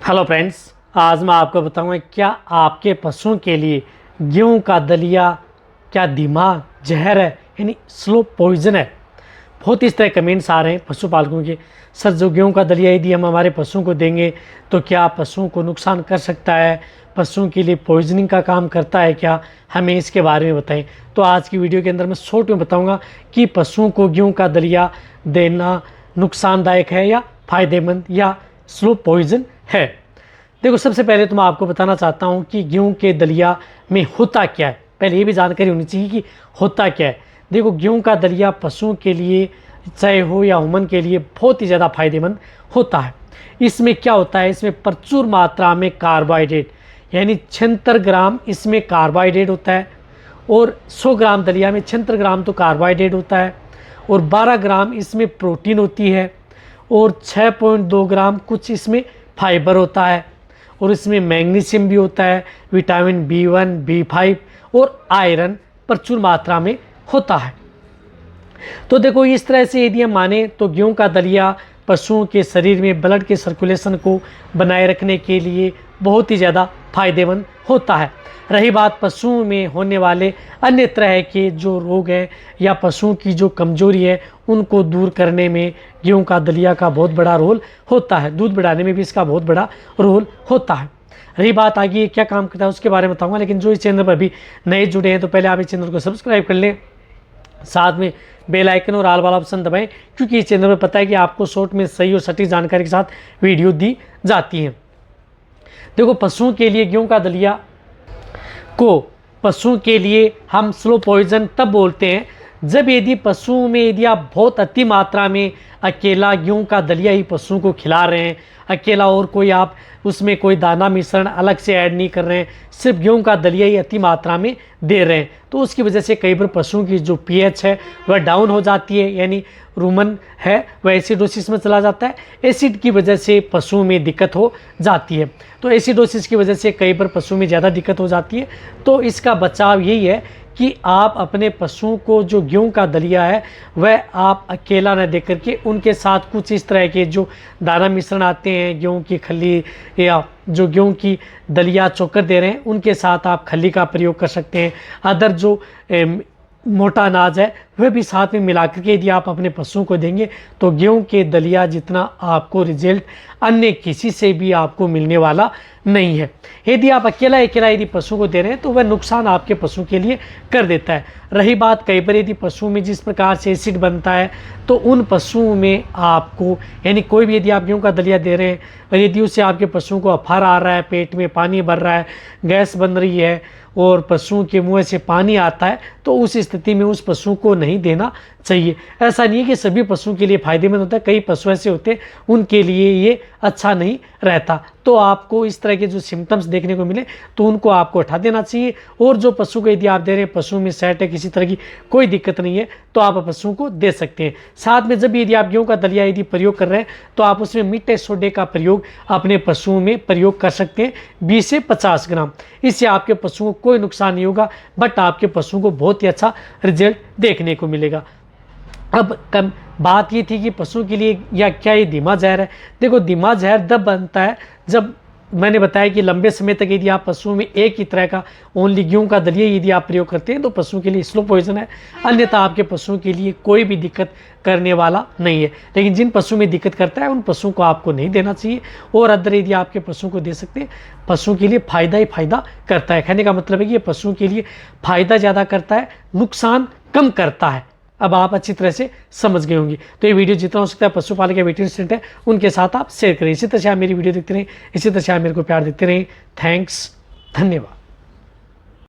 Hello friends, आज मैं आपको बताऊंगा क्या आपके पशुओं के लिए गेहूं का दलिया क्या दिमाग जहर है यानी स्लो पॉइजन है। बहुत इस तरह कमेंट्स आ रहे हैं पशुपालकों के, सर जो गेहूं का दलिया यदि हम हमारे पशुओं को देंगे तो क्या पशुओं को नुकसान कर सकता है, पशुओं के लिए पॉइजनिंग का काम करता है क्या, हमें इसके बारे में बताएं। तो आज की वीडियो के अंदर मैं शॉर्ट में बताऊंगा कि पशुओं को गेहूं का दलिया देना नुकसानदायक है या फ़ायदेमंद या स्लो पॉइजन है। देखो, सबसे पहले तो मैं आपको बताना चाहता हूं कि गेहूं के दलिया में होता क्या है। पहले ये भी जानकारी होनी चाहिए कि होता क्या है। देखो, गेहूं का दलिया पशुओं के लिए चाहे हो या ह्यूमन के लिए बहुत ही ज़्यादा फायदेमंद होता है। इसमें क्या होता है, इसमें प्रचुर मात्रा में कार्बोहाइड्रेट यानी 76 ग्राम इसमें कार्बोहाइड्रेट होता है और 100 ग्राम दलिया में 76 ग्राम तो कार्बोहाइड्रेट होता है और 12 ग्राम इसमें प्रोटीन होती है और 6.2 ग्राम कुछ इसमें फाइबर होता है और इसमें मैग्नीशियम भी होता है, विटामिन B1, B5 और आयरन प्रचुर मात्रा में होता है। तो देखो, इस तरह से यदि हम माने तो गेहूं का दलिया पशुओं के शरीर में ब्लड के सर्कुलेशन को बनाए रखने के लिए बहुत ही ज़्यादा फायदेमंद होता है। रही बात पशुओं में होने वाले अन्य तरह के जो रोग हैं या पशुओं की जो कमजोरी है उनको दूर करने में गेहूं का दलिया का बहुत बड़ा रोल होता है। दूध बढ़ाने में भी इसका बहुत बड़ा रोल होता है। रही बात आगे क्या काम करता है उसके बारे में बताऊंगा, लेकिन जो इस चैनल पर भी नए जुड़े हैं तो पहले आप इस चैनल को सब्सक्राइब कर लें, साथ में बेल आइकन और आल वाला ऑप्शन दबाएं, क्योंकि इस चैनल पर पता है कि आपको शॉर्ट में सही और सटीक जानकारी के साथ वीडियो दी जाती है। देखो, पशुओं के लिए गेहूं का दलिया को पशुओं के लिए हम स्लो पॉइजन तब बोलते हैं जब यदि पशुओं में यदि आप बहुत अति मात्रा में अकेला गेहूं का दलिया ही पशुओं को खिला रहे हैं, अकेला और कोई आप उसमें कोई दाना मिश्रण अलग से ऐड नहीं कर रहे हैं, सिर्फ गेहूं का दलिया ही अति मात्रा में दे रहे हैं, तो उसकी वजह से कई बार पशुओं की जो पीएच है वह डाउन हो जाती है, यानी रूमन है वह एसिडोसिस में चला जाता है। एसिड की वजह से पशुओं में दिक्कत हो जाती है। तो एसिडोसिस की वजह से कई बार पशुओं में ज़्यादा दिक्कत हो जाती है। तो इसका बचाव यही है कि आप अपने पशुओं को जो गेहूं का दलिया है वह आप अकेला न दे करके उनके साथ कुछ इस तरह के जो दाना मिश्रण आते हैं, गेहूं की खली या जो गेहूं की दलिया चोकर दे रहे हैं उनके साथ आप खली का प्रयोग कर सकते हैं। अदर जो मोटा अनाज है वह भी साथ में मिला करके यदि आप अपने पशुओं को देंगे तो गेहूं के दलिया जितना आपको रिजल्ट अन्य किसी से भी आपको मिलने वाला नहीं है। यदि आप अकेला यदि पशुओं को दे रहे हैं तो वह नुकसान आपके पशु के लिए कर देता है। रही बात कई बार यदि पशुओं में जिस प्रकार से एसिड बनता है तो उन पशुओं में आपको यानी कोई भी यदि आप गेहूं का दलिया दे रहे हैं और यदि उससे आपके पशुओं को अफार आ रहा है, पेट में पानी भर रहा है, गैस बन रही है और पशुओं के मुंह से पानी आता है, तो उस स्थिति में उस पशु को नहीं देना चाहिए। ऐसा नहीं है कि सभी पशुओं के लिए फायदेमंद होता है, कई पशु ऐसे होते हैं उनके लिए ये अच्छा नहीं रहता। तो आपको इस तरह के जो सिम्टम्स देखने को मिले तो उनको आपको हटा देना चाहिए। और जो पशु को यदि आप दे रहे हैं पशु में सेट है, किसी तरह की कोई दिक्कत नहीं है, तो आप पशुओं को दे सकते हैं। साथ में जब यदि आप गेहूं का दलिया यदि प्रयोग कर रहे हैं तो आप उसमें मीठे सोडे का प्रयोग अपने पशुओं में प्रयोग कर सकते हैं 20 से 50 ग्राम। इससे आपके पशुओं को कोई नुकसान नहीं होगा, बट आपके पशुओं को बहुत ही अच्छा रिजल्ट देखने को मिलेगा। अब बात ये थी कि पशुओं के लिए या क्या ये दिमाग जहर है। देखो, दिमाग जहर तब बनता है जब मैंने बताया कि लंबे समय तक यदि आप पशुओं में एक ही तरह का ओनली गेहूं का दलिया यदि आप प्रयोग करते हैं तो पशुओं के लिए स्लो पॉइजन है, अन्यथा आपके पशुओं के लिए कोई भी दिक्कत करने वाला नहीं है। लेकिन जिन पशुओं में दिक्कत करता है उन पशुओं को आपको नहीं देना चाहिए। और अदर यदि आपके पशुओं को दे सकते हैं, पशुओं के लिए फ़ायदा ही फ़ायदा करता है। कहने का मतलब है कि ये पशुओं के लिए फ़ायदा ज़्यादा करता है, नुकसान कम करता है। अब आप अच्छी तरह से समझ गए होंगे। तो ये वीडियो जितना हो सकता है पशुपालक या वेटरनरी स्टूडेंट है उनके साथ आप शेयर करें। इसी तरह से आप मेरी वीडियो देखते रहें, इसी तरह से आप मेरे को प्यार देते रहें। थैंक्स, धन्यवाद।